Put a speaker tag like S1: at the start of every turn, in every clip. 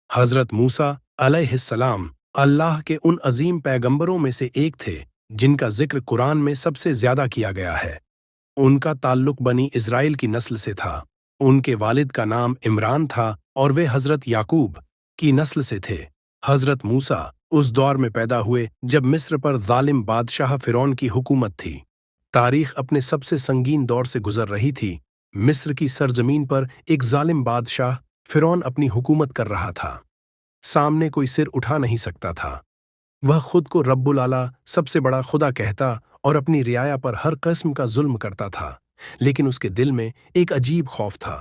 S1: हज़रत मूसा अलैहिस्सलाम अल्लाह के उन अजीम पैगंबरों में से एक थे जिनका जिक्र कुरान में सबसे ज्यादा किया गया है। उनका ताल्लुक बनी इज़राइल की नस्ल से था। उनके वालिद का नाम इमरान था और वे हज़रत याकूब की नस्ल से थे। हज़रत मूसा उस दौर में पैदा हुए जब मिस्र पर जालिम बादशाह फ़िरौन की हुकूमत थी। तारीख अपने सबसे संगीन दौर से गुजर रही थी। मिस्र की सरजमीन पर एक जालिम बादशाह फ़िरौन अपनी हुकूमत कर रहा था। सामने कोई सिर उठा नहीं सकता था। वह खुद को रब्बुल आला सबसे बड़ा खुदा कहता और अपनी रियाया पर हर किस्म का जुल्म करता था। लेकिन उसके दिल में एक अजीब खौफ था।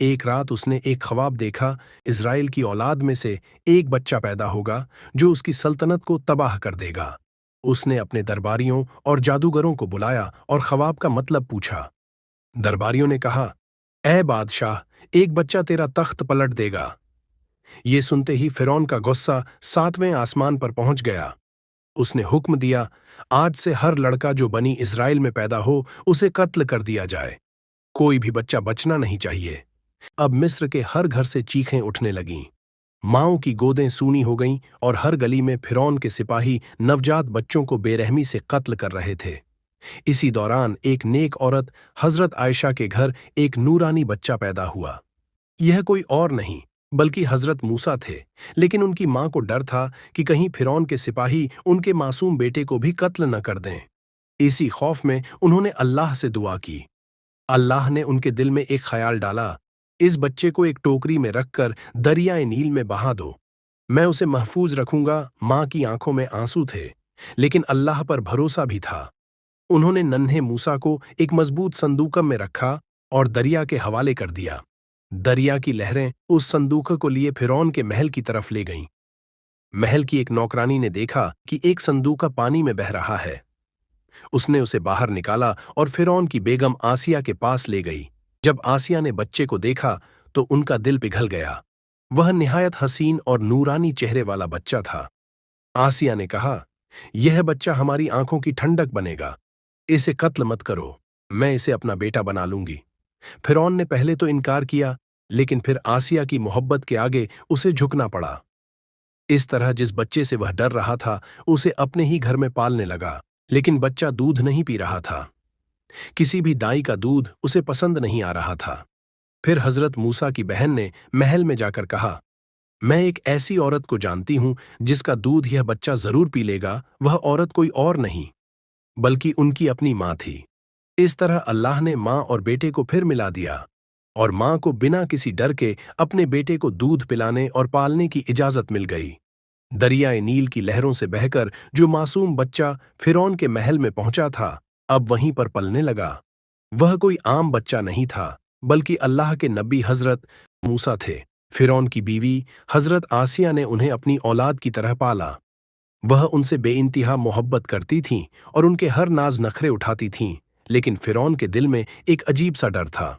S1: एक रात उसने एक ख्वाब देखा, इज़राइल की औलाद में से एक बच्चा पैदा होगा जो उसकी सल्तनत को तबाह कर देगा। उसने अपने दरबारियों और जादूगरों को बुलाया और ख्वाब का मतलब पूछा। दरबारियों ने कहा, ए बादशाह, एक बच्चा तेरा तख्त पलट देगा। ये सुनते ही फ़िरौन का गुस्सा 7वें आसमान पर पहुंच गया। उसने हुक्म दिया, आज से हर लड़का जो बनी इज़राइल में पैदा हो उसे कत्ल कर दिया जाए। कोई भी बच्चा बचना नहीं चाहिए। अब मिस्र के हर घर से चीखें उठने लगीं। माँओं की गोदें सूनी हो गईं और हर गली में फ़िरौन के सिपाही नवजात बच्चों को बेरहमी से कत्ल कर रहे थे। इसी दौरान एक नेक औरत हज़रत आयशा के घर एक नूरानी बच्चा पैदा हुआ। यह कोई और नहीं बल्कि हज़रत मूसा थे। लेकिन उनकी मां को डर था कि कहीं फ़िरौन के सिपाही उनके मासूम बेटे को भी कत्ल न कर दें। इसी खौफ में उन्होंने अल्लाह से दुआ की। अल्लाह ने उनके दिल में एक ख्याल डाला, इस बच्चे को एक टोकरी में रखकर दरियाए नील में बहा दो, मैं उसे महफूज रखूंगा। मां की आंखों में आंसू थे, लेकिन अल्लाह पर भरोसा भी था। उन्होंने नन्हे मूसा को एक मजबूत संदूकम में रखा और दरिया के हवाले कर दिया। दरिया की लहरें उस संदूक को लिए फ़िरौन के महल की तरफ ले गईं। महल की एक नौकरानी ने देखा कि एक संदूका पानी में बह रहा है। उसने उसे बाहर निकाला और फ़िरौन की बेगम आसिया के पास ले गई। जब आसिया ने बच्चे को देखा तो उनका दिल पिघल गया। वह निहायत हसीन और नूरानी चेहरे वाला बच्चा था। आसिया ने कहा, यह बच्चा हमारी आंखों की ठंडक बनेगा। इसे कत्ल मत करो, मैं इसे अपना बेटा बना लूंगी। फ़िरौन ने पहले तो इनकार किया, लेकिन फिर आसिया की मोहब्बत के आगे उसे झुकना पड़ा। इस तरह जिस बच्चे से वह डर रहा था उसे अपने ही घर में पालने लगा। लेकिन बच्चा दूध नहीं पी रहा था। किसी भी दाई का दूध उसे पसंद नहीं आ रहा था। फिर हज़रत मूसा की बहन ने महल में जाकर कहा, मैं एक ऐसी औरत को जानती हूं जिसका दूध यह बच्चा जरूर पी लेगा। वह औरत कोई और नहीं बल्कि उनकी अपनी मां थी। इस तरह अल्लाह ने मां और बेटे को फिर मिला दिया और मां को बिना किसी डर के अपने बेटे को दूध पिलाने और पालने की इजाजत मिल गई। दरियाए नील की लहरों से बहकर जो मासूम बच्चा फ़िरौन के महल में पहुंचा था, अब वहीं पर पलने लगा। वह कोई आम बच्चा नहीं था बल्कि अल्लाह के नबी हज़रत मूसा थे। फ़िरौन की बीवी हज़रत आसिया ने उन्हें अपनी औलाद की तरह पाला। वह उनसे बेइंतहा मोहब्बत करती थीं और उनके हर नाज नखरे उठाती थीं। लेकिन फ़िरौन के दिल में एक अजीब सा डर था।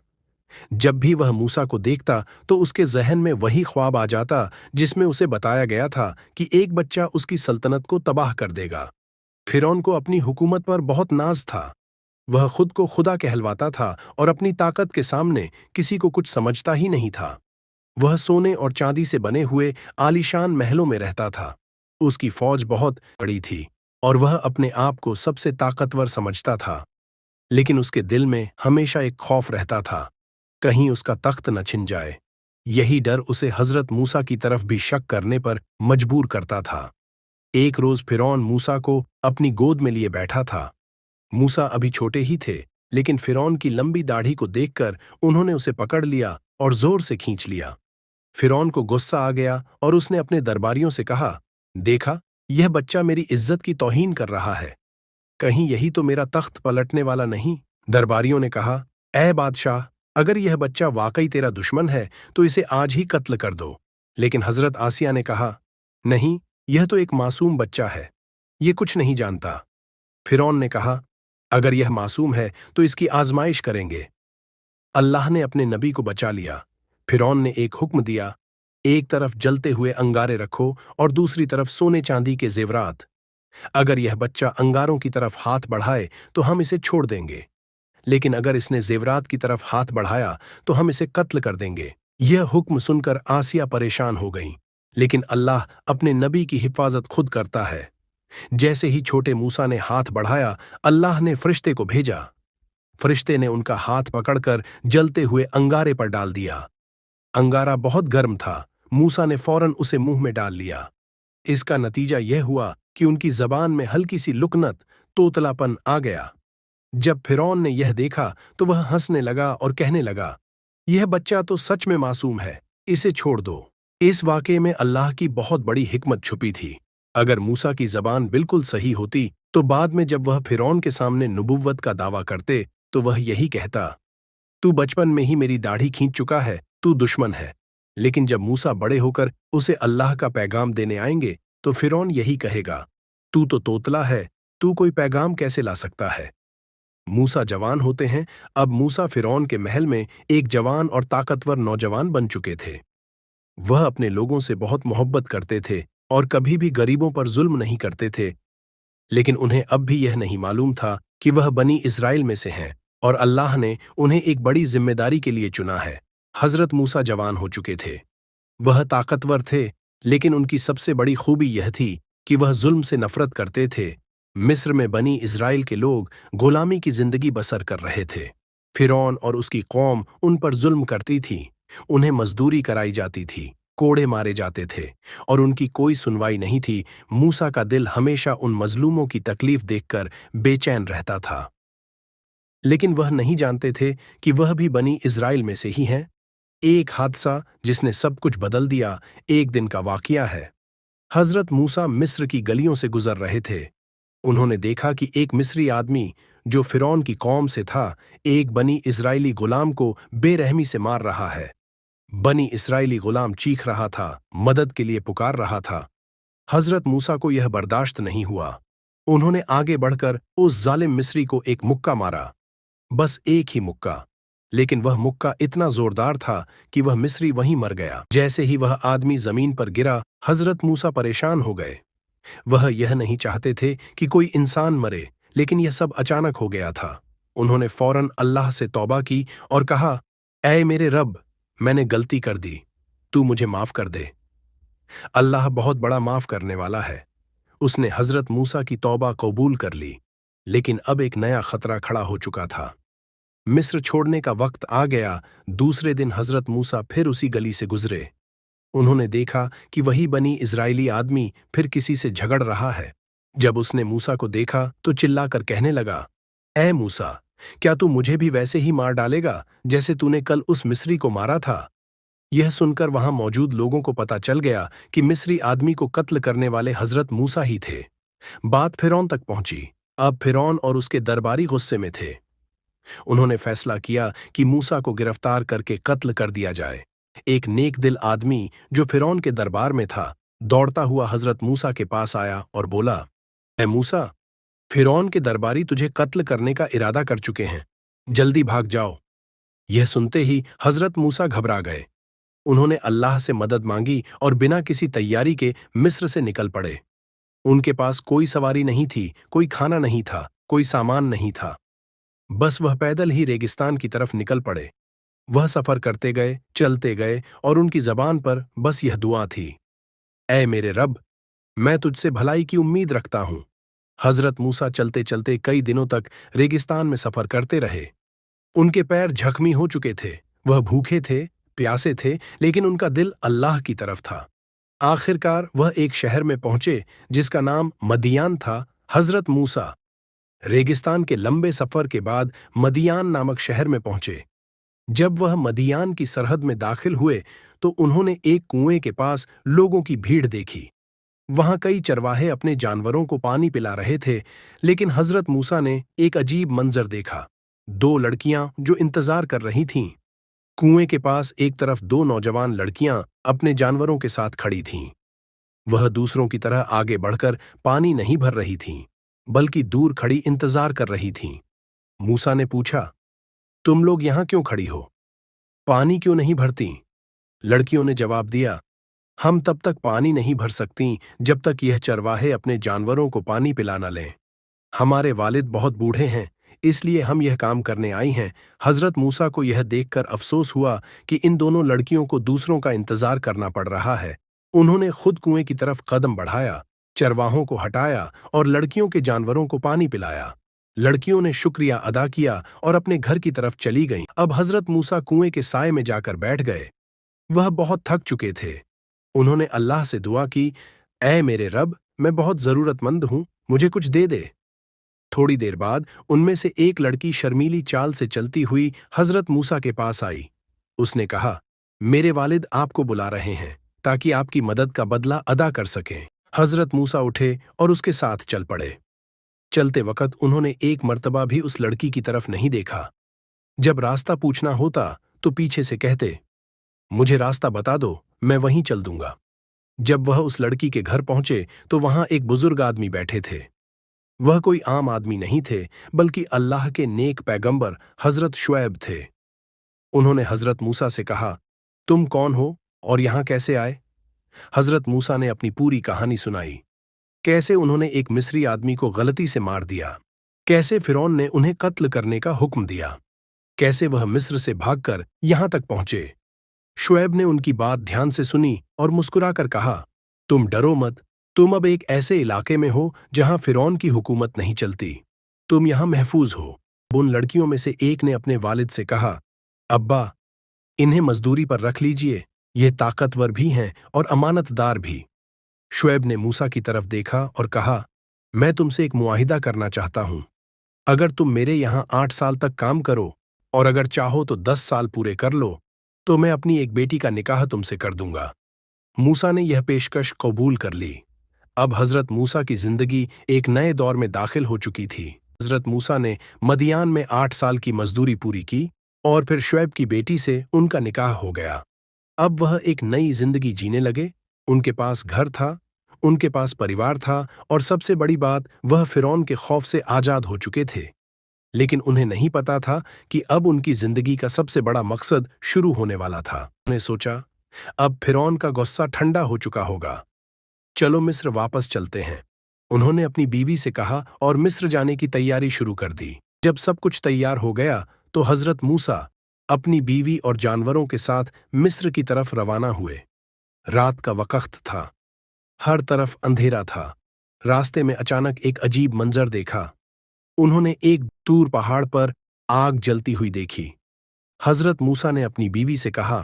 S1: जब भी वह मूसा को देखता तो उसके जहन में वही ख्वाब आ जाता जिसमें उसे बताया गया था कि एक बच्चा उसकी सल्तनत को तबाह कर देगा। फ़िरौन को अपनी हुकूमत पर बहुत नाज था। वह खुद को खुदा कहलवाता था और अपनी ताकत के सामने किसी को कुछ समझता ही नहीं था। वह सोने और चांदी से बने हुए आलीशान महलों में रहता था। उसकी फौज बहुत बड़ी थी और वह अपने आप को सबसे ताकतवर समझता था। लेकिन उसके दिल में हमेशा एक खौफ रहता था, कहीं उसका तख्त न छिन जाए। यही डर उसे हज़रत मूसा की तरफ भी शक करने पर मजबूर करता था। एक रोज फ़िरौन मूसा को अपनी गोद में लिए बैठा था। मूसा अभी छोटे ही थे, लेकिन फ़िरौन की लंबी दाढ़ी को देखकर उन्होंने उसे पकड़ लिया और जोर से खींच लिया। फ़िरौन को गुस्सा आ गया और उसने अपने दरबारियों से कहा, देखा, यह बच्चा मेरी इज्जत की तौहीन कर रहा है। कहीं यही तो मेरा तख्त पलटने वाला नहीं। दरबारियों ने कहा, ए बादशाह, अगर यह बच्चा वाकई तेरा दुश्मन है तो इसे आज ही कत्ल कर दो। लेकिन हज़रत आसिया ने कहा, नहीं, यह तो एक मासूम बच्चा है, ये कुछ नहीं जानता। फ़िरौन ने कहा, अगर यह मासूम है तो इसकी आजमाइश करेंगे। अल्लाह ने अपने नबी को बचा लिया। फ़िरौन ने एक हुक्म दिया, एक तरफ जलते हुए अंगारे रखो और दूसरी तरफ सोने चांदी के जेवरात। अगर यह बच्चा अंगारों की तरफ हाथ बढ़ाए तो हम इसे छोड़ देंगे, लेकिन अगर इसने जेवरात की तरफ हाथ बढ़ाया तो हम इसे कत्ल कर देंगे। यह हुक्म सुनकर आसिया परेशान हो गईं, लेकिन अल्लाह अपने नबी की हिफाजत खुद करता है। जैसे ही छोटे मूसा ने हाथ बढ़ाया, अल्लाह ने फरिश्ते को भेजा। फरिश्ते ने उनका हाथ पकड़कर जलते हुए अंगारे पर डाल दिया। अंगारा बहुत गर्म था। मूसा ने फौरन उसे मुंह में डाल लिया। इसका नतीजा यह हुआ कि उनकी जबान में हल्की सी लुकनत, तोतलापन आ गया। जब फिरौन ने यह देखा तो वह हंसने लगा और कहने लगा, यह बच्चा तो सच में मासूम है, इसे छोड़ दो। इस वाकये में अल्लाह की बहुत बड़ी हिकमत छुपी थी। अगर मूसा की जबान बिल्कुल सही होती तो बाद में जब वह फिरौन के सामने नबुव्वत का दावा करते तो वह यही कहता, तू बचपन में ही मेरी दाढ़ी खींच चुका है, तू दुश्मन है। लेकिन जब मूसा बड़े होकर उसे अल्लाह का पैगाम देने आएंगे तो फिरौन यही कहेगा, तू तो तोतला है, तू कोई पैगाम कैसे ला सकता है। मूसा जवान होते हैं। अब मूसा फिरौन के महल में एक जवान और ताकतवर नौजवान बन चुके थे। वह अपने लोगों से बहुत मोहब्बत करते थे और कभी भी गरीबों पर जुल्म नहीं करते थे। लेकिन उन्हें अब भी यह नहीं मालूम था कि वह बनी इस्राएल में से हैं और अल्लाह ने उन्हें एक बड़ी जिम्मेदारी के लिए चुना है। हजरत मूसा जवान हो चुके थे। वह ताकतवर थे, लेकिन उनकी सबसे बड़ी खूबी यह थी कि वह जुल्म से नफरत करते थे। मिस्र में बनी इस्राएल के लोग गुलामी की जिंदगी बसर कर रहे थे। फिरौन और उसकी कौम उन पर जुल्म करती थी। उन्हें मजदूरी कराई जाती थी, कोड़े मारे जाते थे और उनकी कोई सुनवाई नहीं थी। मूसा का दिल हमेशा उन मजलूमों की तकलीफ देखकर बेचैन रहता था। लेकिन वह नहीं जानते थे कि वह भी बनी इस्राएल में से ही हैं। एक हादसा जिसने सब कुछ बदल दिया, एक दिन का वाकया है। हजरत मूसा मिस्र की गलियों से गुजर रहे थे। उन्होंने देखा कि एक मिस्री आदमी जो फिरौन की कौम से था, एक बनी इस्राएली गुलाम को बेरहमी से मार रहा है। बनी इस्राएली गुलाम चीख रहा था, मदद के लिए पुकार रहा था। हजरत मूसा को यह बर्दाश्त नहीं हुआ। उन्होंने आगे बढ़कर उस जालिम मिस्री को एक मुक्का मारा, बस एक ही मुक्का। लेकिन वह मुक्का इतना जोरदार था कि वह मिस्री वहीं मर गया। जैसे ही वह आदमी जमीन पर गिरा, हजरत मूसा परेशान हो गए। वह यह नहीं चाहते थे कि कोई इंसान मरे, लेकिन यह सब अचानक हो गया था। उन्होंने फौरन अल्लाह से तौबा की और कहा, ऐ मेरे रब, मैंने गलती कर दी, तू मुझे माफ कर दे। अल्लाह बहुत बड़ा माफ करने वाला है। उसने हजरत मूसा की तौबा कबूल कर ली। लेकिन अब एक नया खतरा खड़ा हो चुका था। मिस्र छोड़ने का वक्त आ गया। दूसरे दिन हजरत मूसा फिर उसी गली से गुजरे। उन्होंने देखा कि वही बनी इजरायली आदमी फिर किसी से झगड़ रहा है। जब उसने मूसा को देखा तो चिल्लाकर कहने लगा, ऐ मूसा, क्या तू मुझे भी वैसे ही मार डालेगा जैसे तूने कल उस मिस्री को मारा था। यह सुनकर वहां मौजूद लोगों को पता चल गया कि मिस्री आदमी को कत्ल करने वाले हजरत मूसा ही थे। बात फिरौन तक पहुंची। अब फिरौन और उसके दरबारी गुस्से में थे। उन्होंने फैसला किया कि मूसा को गिरफ्तार करके कत्ल कर दिया जाए। एक नेक दिल आदमी जो फिरौन के दरबार में था, दौड़ता हुआ हजरत मूसा के पास आया और बोला, ऐ मूसा, फिरौन के दरबारी तुझे कत्ल करने का इरादा कर चुके हैं, जल्दी भाग जाओ। यह सुनते ही हजरत मूसा घबरा गए। उन्होंने अल्लाह से मदद मांगी और बिना किसी तैयारी के मिस्र से निकल पड़े। उनके पास कोई सवारी नहीं थी, कोई खाना नहीं था, कोई सामान नहीं था। बस वह पैदल ही रेगिस्तान की तरफ निकल पड़े। वह सफर करते गए, चलते गए और उनकी जबान पर बस यह दुआ थी, ऐ मेरे रब, मैं तुझसे भलाई की उम्मीद रखता हूं। हजरत मूसा चलते चलते कई दिनों तक रेगिस्तान में सफर करते रहे। उनके पैर जख्मी हो चुके थे, वह भूखे थे, प्यासे थे, लेकिन उनका दिल अल्लाह की तरफ था। आखिरकार वह एक शहर में पहुंचे जिसका नाम मदियान था। हजरत मूसा रेगिस्तान के लंबे सफर के बाद मदियान नामक शहर में पहुंचे। जब वह मदियान की सरहद में दाखिल हुए तो उन्होंने एक कुएं के पास लोगों की भीड़ देखी। वहां कई चरवाहे अपने जानवरों को पानी पिला रहे थे, लेकिन हजरत मूसा ने एक अजीब मंजर देखा। दो लड़कियां जो इंतजार कर रही थीं। कुएं के पास एक तरफ दो नौजवान लड़कियां अपने जानवरों के साथ खड़ी थीं। वह दूसरों की तरह आगे बढ़कर पानी नहीं भर रही थीं, बल्कि दूर खड़ी इंतजार कर रही थीं। मूसा ने पूछा, तुम लोग यहां क्यों खड़ी हो? पानी क्यों नहीं भरती? लड़कियों ने जवाब दिया, हम तब तक पानी नहीं भर सकती जब तक यह चरवाहे अपने जानवरों को पानी पिला न लें। हमारे वालिद बहुत बूढ़े हैं, इसलिए हम यह काम करने आई हैं। हजरत मूसा को यह देखकर अफसोस हुआ कि इन दोनों लड़कियों को दूसरों का इंतजार करना पड़ रहा है। उन्होंने खुद कुएं की तरफ कदम बढ़ाया, चरवाहों को हटाया और लड़कियों के जानवरों को पानी पिलाया। लड़कियों ने शुक्रिया अदा किया और अपने घर की तरफ चली गईं। अब हजरत मूसा कुएं के साए में जाकर बैठ गए। वह बहुत थक चुके थे। उन्होंने अल्लाह से दुआ की, ऐ मेरे रब, मैं बहुत जरूरतमंद हूं, मुझे कुछ दे दे। थोड़ी देर बाद उनमें से एक लड़की शर्मीली चाल से चलती हुई हजरत मूसा के पास आई। उसने कहा, मेरे वालिद आपको बुला रहे हैं ताकि आपकी मदद का बदला अदा कर सकें। हजरत मूसा उठे और उसके साथ चल पड़े। चलते वक्त उन्होंने एक मर्तबा भी उस लड़की की तरफ नहीं देखा। जब रास्ता पूछना होता तो पीछे से कहते, मुझे रास्ता बता दो, मैं वहीं चल दूंगा। जब वह उस लड़की के घर पहुंचे तो वहां एक बुजुर्ग आदमी बैठे थे। वह कोई आम आदमी नहीं थे, बल्कि अल्लाह के नेक पैगंबर हजरत शुएब थे। उन्होंने हजरत मूसा से कहा, तुम कौन हो और यहां कैसे आए? हजरत मूसा ने अपनी पूरी कहानी सुनाई। कैसे उन्होंने एक मिस्री आदमी को गलती से मार दिया, कैसे फिरौन ने उन्हें कत्ल करने का हुक्म दिया, कैसे वह मिस्र से भागकर यहां तक पहुंचे। शुएब ने उनकी बात ध्यान से सुनी और मुस्कुराकर कहा, तुम डरो मत, तुम अब एक ऐसे इलाके में हो जहां फिरौन की हुकूमत नहीं चलती। तुम यहां महफूज हो। उन लड़कियों में से एक ने अपने वालिद से कहा, अब्बा, इन्हें मजदूरी पर रख लीजिए, ये ताकतवर भी हैं और अमानतदार भी। शुएब ने मूसा की तरफ देखा और कहा, मैं तुमसे एक मुआहिदा करना चाहता हूं। अगर तुम मेरे यहां 8 साल तक काम करो और अगर चाहो तो 10 साल पूरे कर लो, तो मैं अपनी एक बेटी का निकाह तुमसे कर दूंगा। मूसा ने यह पेशकश कबूल कर ली। अब हजरत मूसा की जिंदगी एक नए दौर में दाखिल हो चुकी थी। हजरत मूसा ने मदियान में 8 साल की मजदूरी पूरी की और फिर शुएब की बेटी से उनका निकाह हो गया। अब वह एक नई जिंदगी जीने लगे। उनके पास घर था, उनके पास परिवार था और सबसे बड़ी बात, वह फिरौन के खौफ से आजाद हो चुके थे। लेकिन उन्हें नहीं पता था कि अब उनकी जिंदगी का सबसे बड़ा मकसद शुरू होने वाला था। उन्हें सोचा, अब फिरौन का गुस्सा ठंडा हो चुका होगा, चलो मिस्र वापस चलते हैं। उन्होंने अपनी बीवी से कहा और मिस्र जाने की तैयारी शुरू कर दी। जब सब कुछ तैयार हो गया तो हजरत मूसा अपनी बीवी और जानवरों के साथ मिस्र की तरफ रवाना हुए। रात का वक्त था, हर तरफ अंधेरा था। रास्ते में अचानक एक अजीब मंजर देखा। उन्होंने एक दूर पहाड़ पर आग जलती हुई देखी। हजरत मूसा ने अपनी बीवी से कहा,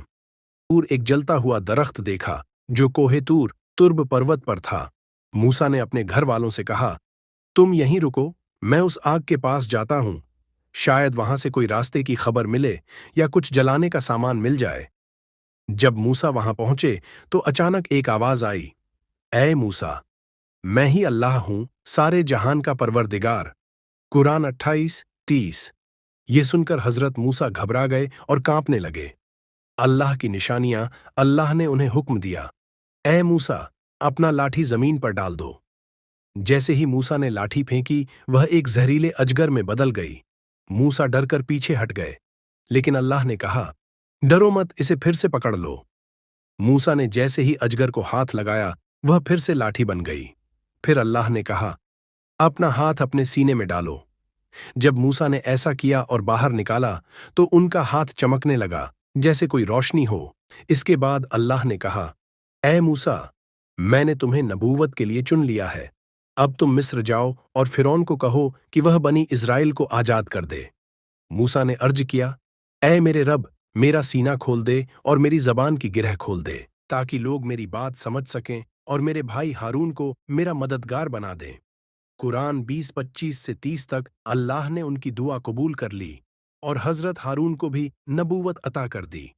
S1: दूर एक जलता हुआ दरख्त देखा जो कोहे तूर तुर्ब पर्वत पर था। मूसा ने अपने घर वालों से कहा, तुम यहीं रुको, मैं उस आग के पास जाता हूं, शायद वहां से कोई रास्ते की खबर मिले या कुछ जलाने का सामान मिल जाए। जब मूसा वहां पहुंचे तो अचानक एक आवाज आई, ऐ मूसा, मैं ही अल्लाह हूं, सारे जहान का परवरदिगार। कुरान 28:30। ये सुनकर हजरत मूसा घबरा गए और कांपने लगे। अल्लाह की निशानियां, अल्लाह ने उन्हें हुक्म दिया, ऐ मूसा, अपना लाठी जमीन पर डाल दो। जैसे ही मूसा ने लाठी फेंकी, वह एक जहरीले अजगर में बदल गई। मूसा डरकर पीछे हट गए, लेकिन अल्लाह ने कहा, डरो मत, इसे फिर से पकड़ लो। मूसा ने जैसे ही अजगर को हाथ लगाया, वह फिर से लाठी बन गई। फिर अल्लाह ने कहा, अपना हाथ अपने सीने में डालो। जब मूसा ने ऐसा किया और बाहर निकाला तो उनका हाथ चमकने लगा जैसे कोई रोशनी हो। इसके बाद अल्लाह ने कहा, ऐ मूसा, मैंने तुम्हें नबूवत के लिए चुन लिया है। अब तुम मिस्र जाओ और फिरौन को कहो कि वह बनी इस्राएल को आजाद कर दे। मूसा ने अर्ज किया, ऐ मेरे रब, मेरा सीना खोल दे और मेरी जबान की गिरह खोल दे, ताकि लोग मेरी बात समझ सकें और मेरे भाई हारून को मेरा मददगार बना दें। कुरान 20:25 से 30 तक। अल्लाह ने उनकी दुआ कबूल कर ली और हजरत हारून को भी नबूवत अता कर दी।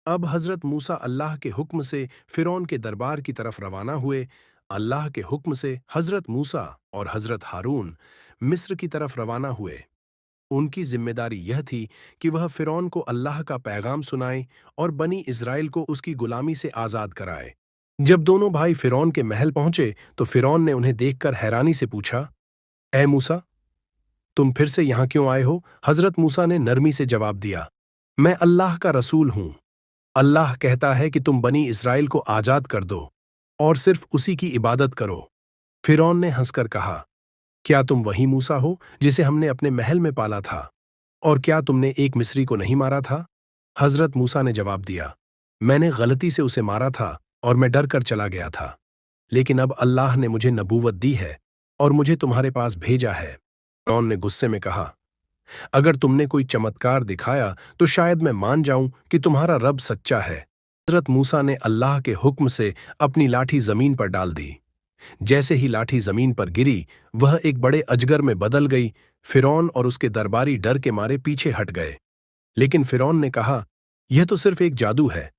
S1: अब हजरत मूसा अल्लाह के हुक्म से फिरौन के दरबार की तरफ रवाना हुए। अल्लाह के हुक्म से हजरत मूसा और हजरत हारून मिस्र की तरफ रवाना हुए। उनकी जिम्मेदारी यह थी कि वह फिरौन को अल्लाह का पैगाम सुनाए और बनी इस्राएल को उसकी गुलामी से आजाद कराए। जब दोनों भाई फिरौन के महल पहुंचे तो फिरौन ने उन्हें देखकर हैरानी से पूछा, ऐ मूसा, तुम फिर से यहां क्यों आए हो? हजरत मूसा ने नरमी से जवाब दिया, मैं अल्लाह का रसूल हूं। अल्लाह कहता है कि तुम बनी इस्राएल को आजाद कर दो और सिर्फ उसी की इबादत करो। फिरौन ने हंसकर कहा, क्या तुम वही मूसा हो जिसे हमने अपने महल में पाला था? और क्या तुमने एक मिस्री को नहीं मारा था? हजरत मूसा ने जवाब दिया, मैंने गलती से उसे मारा था और मैं डर कर चला गया था। लेकिन अब अल्लाह ने मुझे नबूवत दी है और मुझे तुम्हारे पास भेजा है। फ़िरौन ने गुस्से में कहा, अगर तुमने कोई चमत्कार दिखाया तो शायद मैं मान जाऊं कि तुम्हारा रब सच्चा है। हजरत मूसा ने अल्लाह के हुक्म से अपनी लाठी जमीन पर डाल दी। जैसे ही लाठी जमीन पर गिरी, वह एक बड़े अजगर में बदल गई। फ़िरौन और उसके दरबारी डर के मारे पीछे हट गए। लेकिन फ़िरौन ने कहा, यह तो सिर्फ एक जादू है।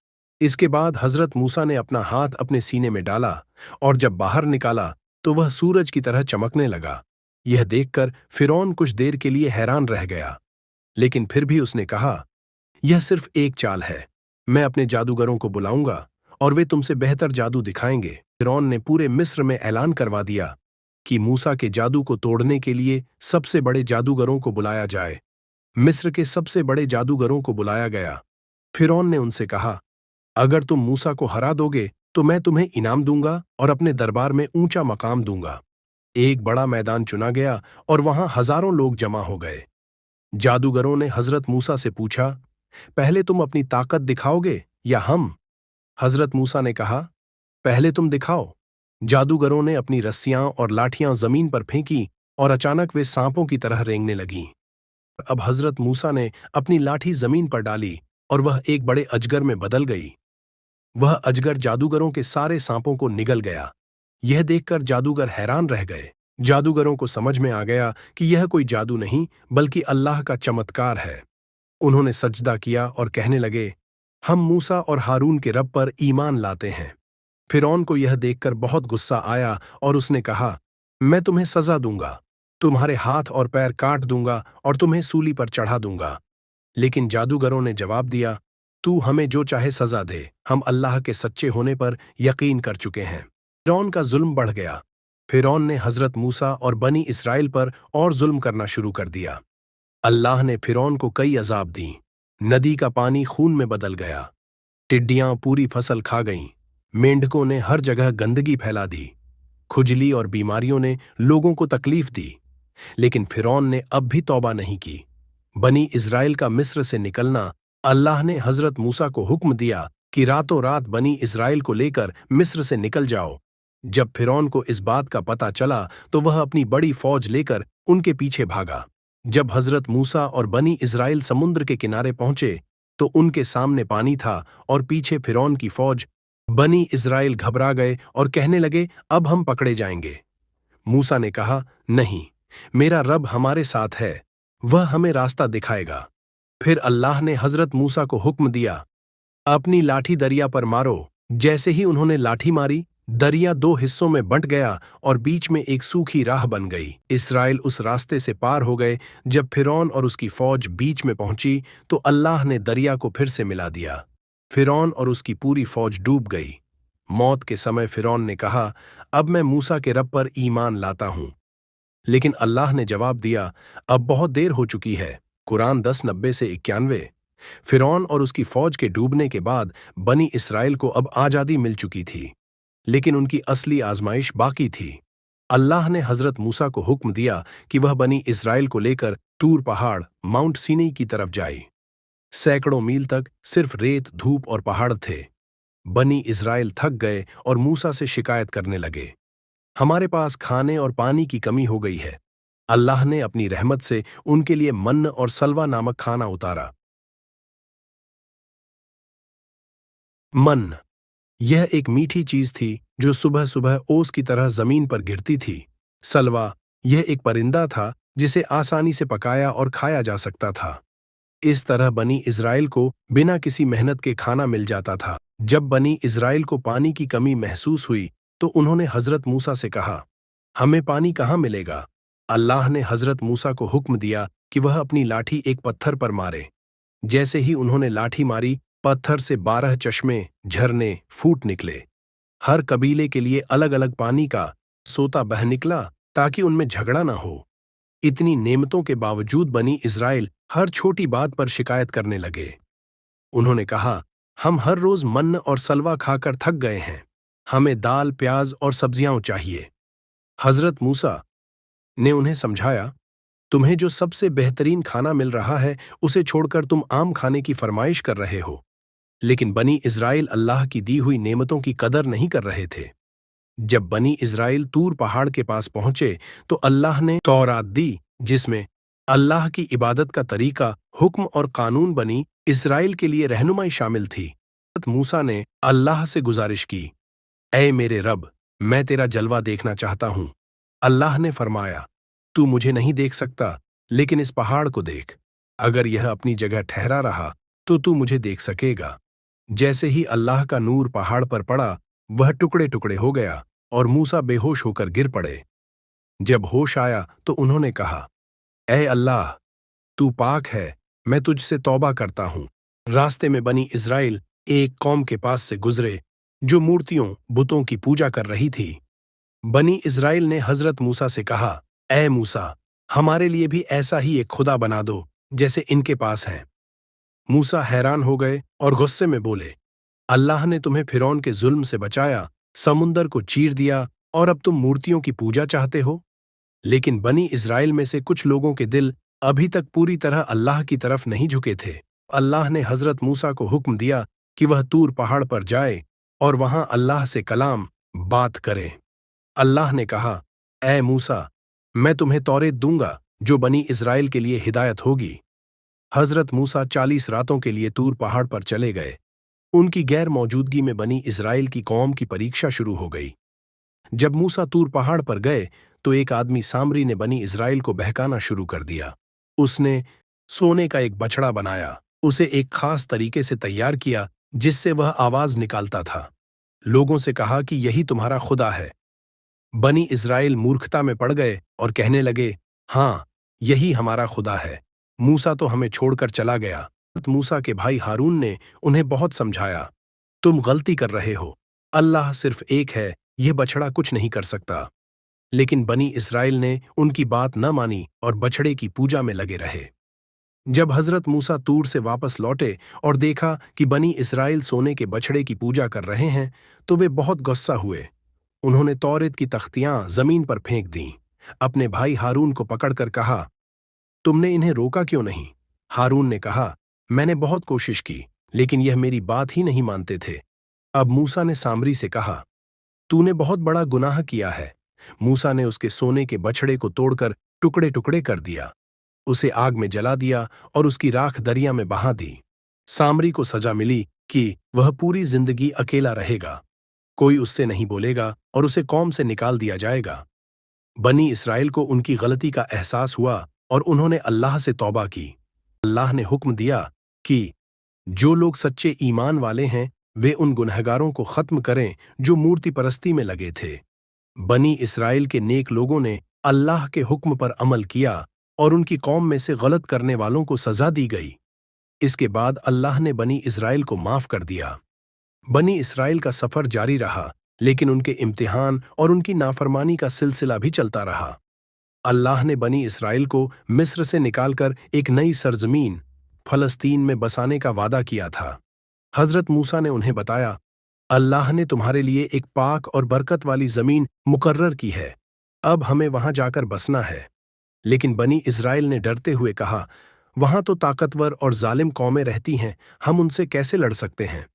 S1: इसके बाद हजरत मूसा ने अपना हाथ अपने सीने में डाला और जब बाहर निकाला तो वह सूरज की तरह चमकने लगा। यह देखकर फ़िरौन कुछ देर के लिए हैरान रह गया, लेकिन फिर भी उसने कहा, यह सिर्फ एक चाल है। मैं अपने जादूगरों को बुलाऊंगा और वे तुमसे बेहतर जादू दिखाएंगे। फ़िरौन ने पूरे मिस्र में ऐलान करवा दिया कि मूसा के जादू को तोड़ने के लिए सबसे बड़े जादूगरों को बुलाया जाए। मिस्र के सबसे बड़े जादूगरों को बुलाया गया। फ़िरौन ने उनसे कहा, अगर तुम मूसा को हरा दोगे तो मैं तुम्हें इनाम दूंगा और अपने दरबार में ऊंचा मकाम दूंगा। एक बड़ा मैदान चुना गया और वहां हजारों लोग जमा हो गए। जादूगरों ने हजरत मूसा से पूछा, पहले तुम अपनी ताकत दिखाओगे या हम? हजरत मूसा ने कहा, पहले तुम दिखाओ। जादूगरों ने अपनी रस्सियां और लाठियां जमीन पर फेंकी और अचानक वे सांपों की तरह रेंगने लगीं। अब हजरत मूसा ने अपनी लाठी जमीन पर डाली और वह एक बड़े अजगर में बदल गई। वह अजगर जादूगरों के सारे सांपों को निगल गया। यह देखकर जादूगर हैरान रह गए। जादूगरों को समझ में आ गया कि यह कोई जादू नहीं बल्कि अल्लाह का चमत्कार है। उन्होंने सजदा किया और कहने लगे, हम मूसा और हारून के रब पर ईमान लाते हैं। फ़िरौन को यह देखकर बहुत गुस्सा आया और उसने कहा, मैं तुम्हें सजा दूंगा, तुम्हारे हाथ और पैर काट दूंगा और तुम्हें सूली पर चढ़ा दूंगा। लेकिन जादूगरों ने जवाब दिया, तू हमें जो चाहे सजा दे, हम अल्लाह के सच्चे होने पर यकीन कर चुके हैं। फ़िरौन का जुल्म बढ़ गया। फ़िरौन ने हजरत मूसा और बनी इसराइल पर और जुल्म करना शुरू कर दिया। अल्लाह ने फ़िरौन को कई अजाब दी। नदी का पानी खून में बदल गया। टिड्डियां पूरी फसल खा गईं। मेंढकों ने हर जगह गंदगी फैला दी। खुजली और बीमारियों ने लोगों को तकलीफ दी। लेकिन फ़िरौन ने अब भी तौबा नहीं की। बनी इस्राएल का मिस्र से निकलना, अल्लाह ने हजरत मूसा को हुक्म दिया कि रातों रात बनी इस्राएल को लेकर मिस्र से निकल जाओ। जब फ़िरौन को इस बात का पता चला तो वह अपनी बड़ी फौज लेकर उनके पीछे भागा। जब हजरत मूसा और बनी इस्राएल समुद्र के किनारे पहुंचे तो उनके सामने पानी था और पीछे फ़िरौन की फौज। बनी इस्राएल घबरा गए और कहने लगे, अब हम पकड़े जाएंगे। मूसा ने कहा, नहीं, मेरा रब हमारे साथ है, वह हमें रास्ता दिखाएगा। फिर अल्लाह ने हजरत मूसा को हुक्म दिया, अपनी लाठी दरिया पर मारो। जैसे ही उन्होंने लाठी मारी, दरिया दो हिस्सों में बंट गया और बीच में एक सूखी राह बन गई। इस्राएल उस रास्ते से पार हो गए। जब फ़िरौन और उसकी फौज बीच में पहुंची तो अल्लाह ने दरिया को फिर से मिला दिया। फ़िरौन और उसकी पूरी फौज डूब गई। मौत के समय फ़िरौन ने कहा, अब मैं मूसा के रब पर ईमान लाता हूं। लेकिन अल्लाह ने जवाब दिया, अब बहुत देर हो चुकी है। कुरान 10:90 से 91। फ़िरौन और उसकी फौज के डूबने के बाद बनी इसराइल को अब आज़ादी मिल चुकी थी, लेकिन उनकी असली आजमाइश बाकी थी। अल्लाह ने हजरत मूसा को हुक्म दिया कि वह बनी इसराइल को लेकर तूर पहाड़, माउंट सीनै की तरफ जाए। सैकड़ों मील तक सिर्फ रेत, धूप और पहाड़ थे। बनी इस्राएल थक गए और मूसा से शिकायत करने लगे, हमारे पास खाने और पानी की कमी हो गई है। अल्लाह ने अपनी रहमत से उनके लिए मन्न और सलवा नामक खाना उतारा। मन्न, यह एक मीठी चीज थी जो सुबह सुबह ओस की तरह जमीन पर गिरती थी। सलवा, यह एक परिंदा था जिसे आसानी से पकाया और खाया जा सकता था। इस तरह बनी इस्राएल को बिना किसी मेहनत के खाना मिल जाता था। जब बनी इस्राएल को पानी की कमी महसूस हुई तो उन्होंने हजरत मूसा से कहा, हमें पानी कहाँ मिलेगा? अल्लाह ने हजरत मूसा को हुक्म दिया कि वह अपनी लाठी एक पत्थर पर मारे। जैसे ही उन्होंने लाठी मारी, पत्थर से 12 चश्मे, झरने फूट निकले। हर कबीले के लिए अलग अलग पानी का सोता बह निकला ताकि उनमें झगड़ा ना हो। इतनी नेमतों के बावजूद बनी इस्राएल हर छोटी बात पर शिकायत करने लगे। उन्होंने कहा, हम हर रोज मन्न और सलवा खाकर थक गए हैं, हमें दाल, प्याज और सब्जियां चाहिए। हजरत मूसा ने उन्हें समझाया, तुम्हें जो सबसे बेहतरीन खाना मिल रहा है उसे छोड़कर तुम आम खाने की फरमाइश कर रहे हो। लेकिन बनी इज़राइल अल्लाह की दी हुई नेमतों की कदर नहीं कर रहे थे। जब बनी इज़राइल तूर पहाड़ के पास पहुंचे तो अल्लाह ने तौरात दी, जिसमें अल्लाह की इबादत का तरीका, हुक्म और कानून बनी इज़राइल के लिए रहनुमाई शामिल थी। हज़रत मूसा ने अल्लाह से गुजारिश की, ऐ मेरे रब, मैं तेरा जलवा देखना चाहता हूँ। अल्लाह ने फरमाया, तू मुझे नहीं देख सकता, लेकिन इस पहाड़ को देख। अगर यह अपनी जगह ठहरा रहा तो तू मुझे देख सकेगा। जैसे ही अल्लाह का नूर पहाड़ पर पड़ा, वह टुकड़े टुकड़े हो गया और मूसा बेहोश होकर गिर पड़े। जब होश आया तो उन्होंने कहा, ऐ अल्लाह, तू पाक है, मैं तुझसे तौबा करता हूँ। रास्ते में बनी इज़राइल एक कौम के पास से गुजरे जो मूर्तियों, बुतों की पूजा कर रही थी। बनी इज़राइल ने हज़रत मूसा से कहा, ऐ मूसा, हमारे लिए भी ऐसा ही एक खुदा बना दो जैसे इनके पास है। मूसा हैरान हो गए और गुस्से में बोले, अल्लाह ने तुम्हें फिरौन के जुल्म से बचाया, समुंदर को चीर दिया और अब तुम मूर्तियों की पूजा चाहते हो? लेकिन बनी इज़राइल में से कुछ लोगों के दिल अभी तक पूरी तरह अल्लाह की तरफ नहीं झुके थे। अल्लाह ने हज़रत मूसा को हुक्म दिया कि वह तूर पहाड़ पर जाए और वहां अल्लाह से कलाम बात करे। अल्लाह ने कहा, ऐ मूसा, मैं तुम्हें तौरेत दूंगा जो बनी इज़राइल के लिए हिदायत होगी। हज़रत मूसा 40 रातों के लिए तूर पहाड़ पर चले गए। उनकी गैर मौजूदगी में बनी इज़राइल की कौम की परीक्षा शुरू हो गई। जब मूसा तूर पहाड़ पर गए तो एक आदमी सामरी ने बनी इज़राइल को बहकाना शुरू कर दिया। उसने सोने का एक बछड़ा बनाया, उसे एक खास तरीके से तैयार किया जिससे वह आवाज निकालता था। लोगों से कहा कि यही तुम्हारा खुदा है। बनी इज़राइल मूर्खता में पड़ गए और कहने लगे, हाँ, यही हमारा खुदा है। मूसा तो हमें छोड़कर चला गया। मूसा के भाई हारून ने उन्हें बहुत समझाया, तुम गलती कर रहे हो, अल्लाह सिर्फ एक है, यह बछड़ा कुछ नहीं कर सकता। लेकिन बनी इज़राइल ने उनकी बात न मानी और बछड़े की पूजा में लगे रहे। जब हज़रत मूसा तूर से वापस लौटे और देखा कि बनी इज़राइल सोने के बछड़े की पूजा कर रहे हैं, तो वे बहुत गुस्सा हुए। उन्होंने तौरेत की तख्तियां जमीन पर फेंक दीं। अपने भाई हारून को पकड़कर कहा, तुमने इन्हें रोका क्यों नहीं? हारून ने कहा, मैंने बहुत कोशिश की, लेकिन यह मेरी बात ही नहीं मानते थे। अब मूसा ने सामरी से कहा, तूने बहुत बड़ा गुनाह किया है। मूसा ने उसके सोने के बछड़े को तोड़कर टुकड़े टुकड़े कर दिया, उसे आग में जला दिया और उसकी राख दरिया में बहा दी। सामरी को सजा मिली कि वह पूरी जिंदगी अकेला रहेगा, कोई उससे नहीं बोलेगा और उसे कौम से निकाल दिया जाएगा। बनी इस्राएल को उनकी गलती का एहसास हुआ और उन्होंने अल्लाह से तौबा की। अल्लाह ने हुक्म दिया कि जो लोग सच्चे ईमान वाले हैं वे उन गुनहगारों को खत्म करें जो मूर्ति परस्ती में लगे थे। बनी इस्राएल के नेक लोगों ने अल्लाह के हुक्म पर अमल किया और उनकी कौम में से गलत करने वालों को सजा दी गई। इसके बाद अल्लाह ने बनी इस्राएल को माफ कर दिया। बनी इस्राएल का सफर जारी रहा, लेकिन उनके इम्तिहान और उनकी नाफरमानी का सिलसिला भी चलता रहा। अल्लाह ने बनी इस्राएल को मिस्र से निकालकर एक नई सरजमीन फलस्तीन में बसाने का वादा किया था। हजरत मूसा ने उन्हें बताया, अल्लाह ने तुम्हारे लिए एक पाक और बरकत वाली जमीन मुकर्रर की है, अब हमें वहां जाकर बसना है। लेकिन बनी इस्राएल ने डरते हुए कहा, वहां तो ताकतवर और जालिम कौमें रहती हैं, हम उनसे कैसे लड़ सकते हैं?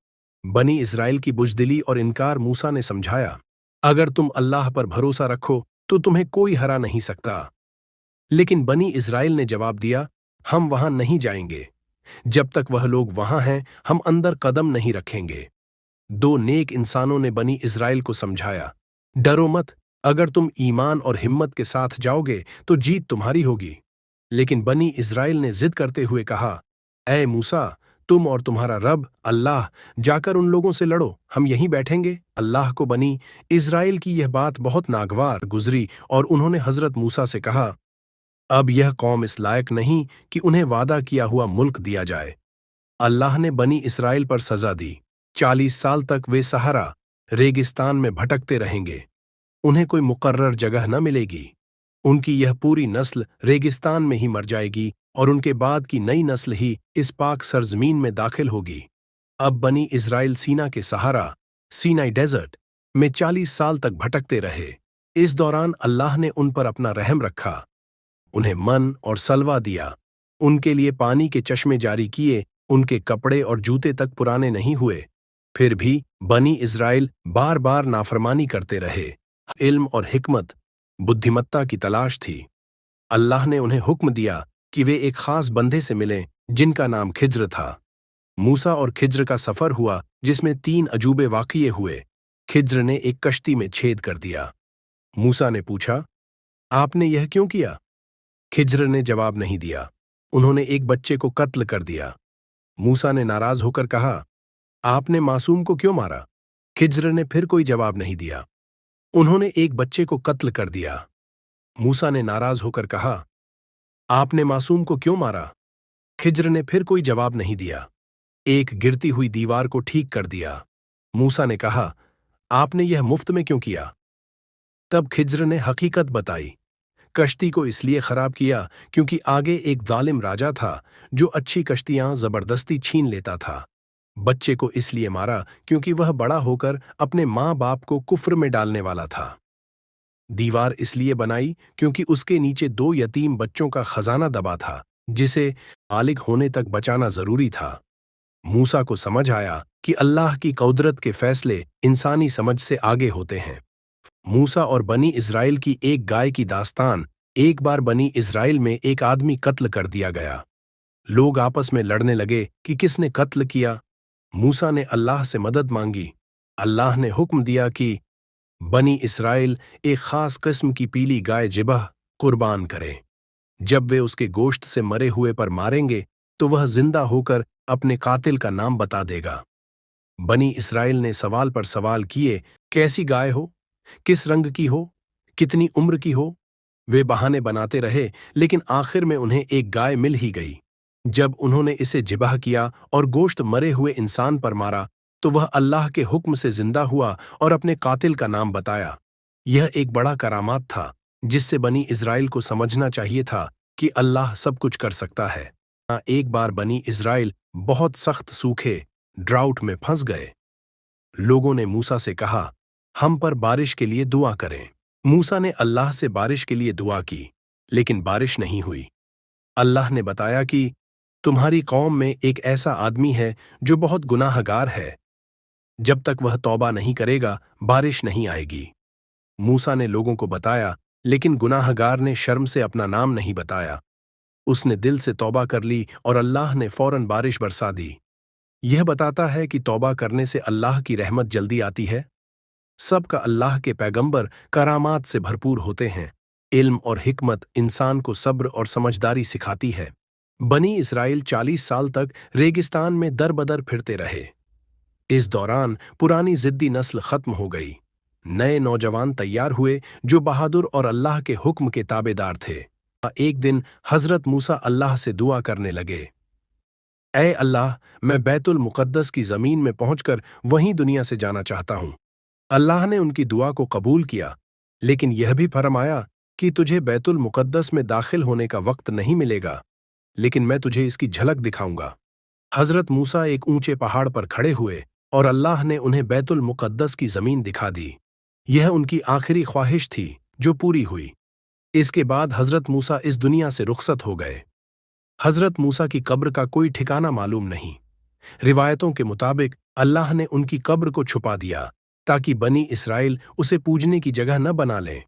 S1: बनी इस्राएल की बुजदिली और इनकार मूसा ने समझाया, अगर तुम अल्लाह पर भरोसा रखो तो तुम्हें कोई हरा नहीं सकता। लेकिन बनी इस्राएल ने जवाब दिया, हम वहां नहीं जाएंगे, जब तक वह लोग वहां हैं हम अंदर कदम नहीं रखेंगे। दो नेक इंसानों ने बनी इस्राएल को समझाया, डरो मत, अगर तुम ईमान और हिम्मत के साथ जाओगे तो जीत तुम्हारी होगी। लेकिन बनी इस्राएल ने जिद करते हुए कहा, ऐ मूसा, तुम और तुम्हारा रब अल्लाह जाकर उन लोगों से लड़ो, हम यहीं बैठेंगे। अल्लाह को बनी इस्राएल की यह बात बहुत नागवार गुजरी और उन्होंने हजरत मूसा से कहा, अब यह कौम इस लायक नहीं कि उन्हें वादा किया हुआ मुल्क दिया जाए। अल्लाह ने बनी इस्राएल पर सजा दी। 40 साल तक वे सहारा रेगिस्तान में भटकते रहेंगे, उन्हें कोई मुकर्रर जगह न मिलेगी। उनकी यह पूरी नस्ल रेगिस्तान में ही मर जाएगी और उनके बाद की नई नस्ल ही इस पाक सरजमीन में दाखिल होगी। अब बनी इस्राएल सीना के सहारा सीनाई डेजर्ट में 40 साल तक भटकते रहे। इस दौरान अल्लाह ने उन पर अपना रहम रखा, उन्हें मन और सलवा दिया, उनके लिए पानी के चश्मे जारी किए, उनके कपड़े और जूते तक पुराने नहीं हुए। फिर भी बनी इज़राइल बार बार नाफरमानी करते रहे। इल्म और हिकमत, बुद्धिमत्ता की तलाश थी। अल्लाह ने उन्हें हुक्म दिया कि वे एक खास बंदे से मिलें जिनका नाम खिज्र था। मूसा और खिज्र का सफर हुआ जिसमें 3 अजूबे वाक़िए हुए। खिज्र ने एक कश्ती में छेद कर दिया। मूसा ने पूछा, आपने यह क्यों किया? खिज्र ने जवाब नहीं दिया। उन्होंने एक बच्चे को कत्ल कर दिया। मूसा ने नाराज होकर कहा, आपने मासूम को क्यों मारा? खिज्र ने फिर कोई जवाब नहीं दिया। उन्होंने एक बच्चे को कत्ल कर दिया। मूसा ने नाराज होकर कहा, आपने मासूम को क्यों मारा? खिज्र ने फिर कोई जवाब नहीं दिया। एक गिरती हुई दीवार को ठीक कर दिया। मूसा ने कहा, आपने यह मुफ्त में क्यों किया? तब खिज्र ने हकीकत बताई। कश्ती को इसलिए खराब किया क्योंकि आगे एक जालिम राजा था जो अच्छी कश्तियां जबरदस्ती छीन लेता था। बच्चे को इसलिए मारा क्योंकि वह बड़ा होकर अपने माँ बाप को कुफ्र में डालने वाला था। दीवार इसलिए बनाई क्योंकि उसके नीचे 2 यतीम बच्चों का खजाना दबा था जिसे मालिक होने तक बचाना जरूरी था। मूसा को समझ आया कि अल्लाह की कुदरत के फैसले इंसानी समझ से आगे होते हैं। मूसा और बनी इज़राइल की एक गाय की दास्तान। एक बार बनी इज़राइल में एक आदमी कत्ल कर दिया गया। लोग आपस में लड़ने लगे कि किसने कत्ल किया। मूसा ने अल्लाह से मदद मांगी। अल्लाह ने हुक्म दिया कि बनी इज़राइल एक खास किस्म की पीली गाय जिबह कुर्बान करें। जब वे उसके गोश्त से मरे हुए पर मारेंगे तो वह जिंदा होकर अपने कातिल का नाम बता देगा। बनी इस्राइल ने सवाल पर सवाल किए, कैसी गाय हो, किस रंग की हो, कितनी उम्र की हो। वे बहाने बनाते रहे लेकिन आखिर में उन्हें एक गाय मिल ही गई। जब उन्होंने इसे जिबाह किया और गोश्त मरे हुए इंसान पर मारा तो वह अल्लाह के हुक्म से जिंदा हुआ और अपने कातिल का नाम बताया। यह एक बड़ा करामात था जिससे बनी इज़राइल को समझना चाहिए था कि अल्लाह सब कुछ कर सकता है। एक बार बनी इज़राइल बहुत सख्त सूखे ड्राउट में फंस गए। लोगों ने मूसा से कहा, हम पर बारिश के लिए दुआ करें। मूसा ने अल्लाह से बारिश के लिए दुआ की लेकिन बारिश नहीं हुई। अल्लाह ने बताया कि तुम्हारी कौम में एक ऐसा आदमी है जो बहुत गुनाहगार है। जब तक वह तौबा नहीं करेगा बारिश नहीं आएगी। मूसा ने लोगों को बताया लेकिन गुनाहगार ने शर्म से अपना नाम नहीं बताया। उसने दिल से तौबा कर ली और अल्लाह ने फौरन बारिश बरसा दी। यह बताता है कि तौबा करने से अल्लाह की रहमत जल्दी आती है। सबका अल्लाह के पैगंबर करामात से भरपूर होते हैं। इल्म और हिकमत इंसान को सब्र और समझदारी सिखाती है। बनी इस्राइल 40 साल तक रेगिस्तान में दर-बदर फिरते रहे। इस दौरान पुरानी जिद्दी नस्ल खत्म हो गई। नए नौजवान तैयार हुए जो बहादुर और अल्लाह के हुक्म के ताबेदार थे। एक दिन हजरत मूसा अल्लाह से दुआ करने लगे, ऐ अल्लाह, मैं बैतुल मुक़द्दस की ज़मीन में पहुंचकर वहीं दुनिया से जाना चाहता हूं। अल्लाह ने उनकी दुआ को कबूल किया लेकिन यह भी फरमाया कि तुझे बैतुल मुक़द्दस में दाखिल होने का वक्त नहीं मिलेगा, लेकिन मैं तुझे इसकी झलक दिखाऊंगा। हजरत मूसा एक ऊंचे पहाड़ पर खड़े हुए और अल्लाह ने उन्हें बैतुल मुक़द्दस की ज़मीन दिखा दी। यह उनकी आखिरी ख्वाहिश थी जो पूरी हुई। इसके बाद हजरत मूसा इस दुनिया से रुखसत हो गए। हजरत मूसा की कब्र का कोई ठिकाना मालूम नहीं। रिवायतों के मुताबिक अल्लाह ने उनकी कब्र को छुपा दिया ताकि बनी इस्राइल उसे पूजने की जगह न बना लें।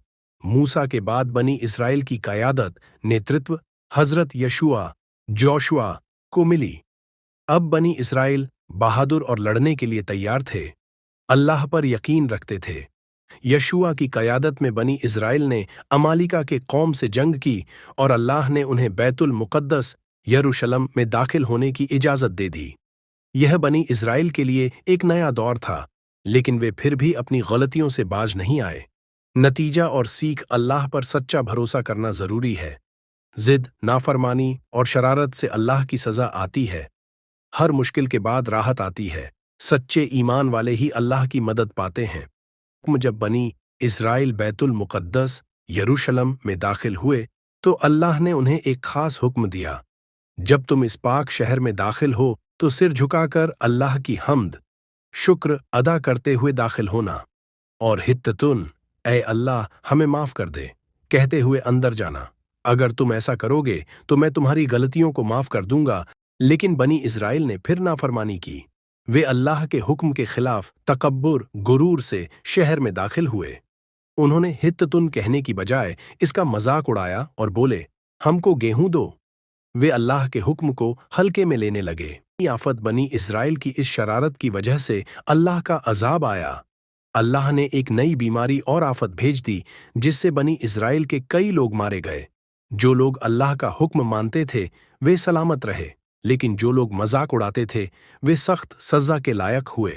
S1: मूसा के बाद बनी इस्राइल की क़यादत, नेतृत्व हजरत यशुआ, जोशुआ को मिली। अब बनी इस्राइल बहादुर और लड़ने के लिए तैयार थे। अल्लाह पर यकीन रखते थे। यशुआ की क़यादत में बनी इस्राइल ने अमालिका के कौम से जंग की और अल्लाह ने उन्हें बैतुल मुक़द्दस यरूशलम में दाखिल होने की इजाज़त दे दी। यह बनी इस्राइल के लिए एक नया दौर था, लेकिन वे फिर भी अपनी गलतियों से बाज नहीं आए। नतीजा और सीख अल्लाह पर सच्चा भरोसा करना ज़रूरी है। जिद, नाफरमानी और शरारत से अल्लाह की सज़ा आती है। हर मुश्किल के बाद राहत आती है। सच्चे ईमान वाले ही अल्लाह की मदद पाते हैं। जब बनी इस्राइल बैतुल मुक़द्दस यरूशलम में दाखिल हुए तो अल्लाह ने उन्हें एक खास हुक्म दिया, जब तुम इस पाक शहर में दाखिल हो तो सिर झुकाकर अल्लाह की हम्द, शुक्र अदा करते हुए दाखिल होना और हित्ततुन, ऐ अल्लाह हमें माफ़ कर दे, कहते हुए अंदर जाना। अगर तुम ऐसा करोगे तो मैं तुम्हारी गलतियों को माफ़ कर दूंगा, लेकिन बनी इज़राइल ने फिर नाफरमानी की। वे अल्लाह के हुक्म के खिलाफ तकब्बुर, गुरूर से शहर में दाखिल हुए। उन्होंने हित्ततुन कहने की बजाय इसका मजाक उड़ाया और बोले, हमको गेहूं दो। वे अल्लाह के हुक्म को हल्के में लेने लगे। ये आफत बनी इज़राइल की इस शरारत की वजह से अल्लाह का अजाब आया। अल्लाह ने एक नई बीमारी और आफत भेज दी, जिससे बनी इज़राइल के कई लोग मारे गए। जो लोग अल्लाह का हुक्म मानते थे वे सलामत रहे, लेकिन जो लोग मजाक उड़ाते थे वे सख्त सजा के लायक हुए।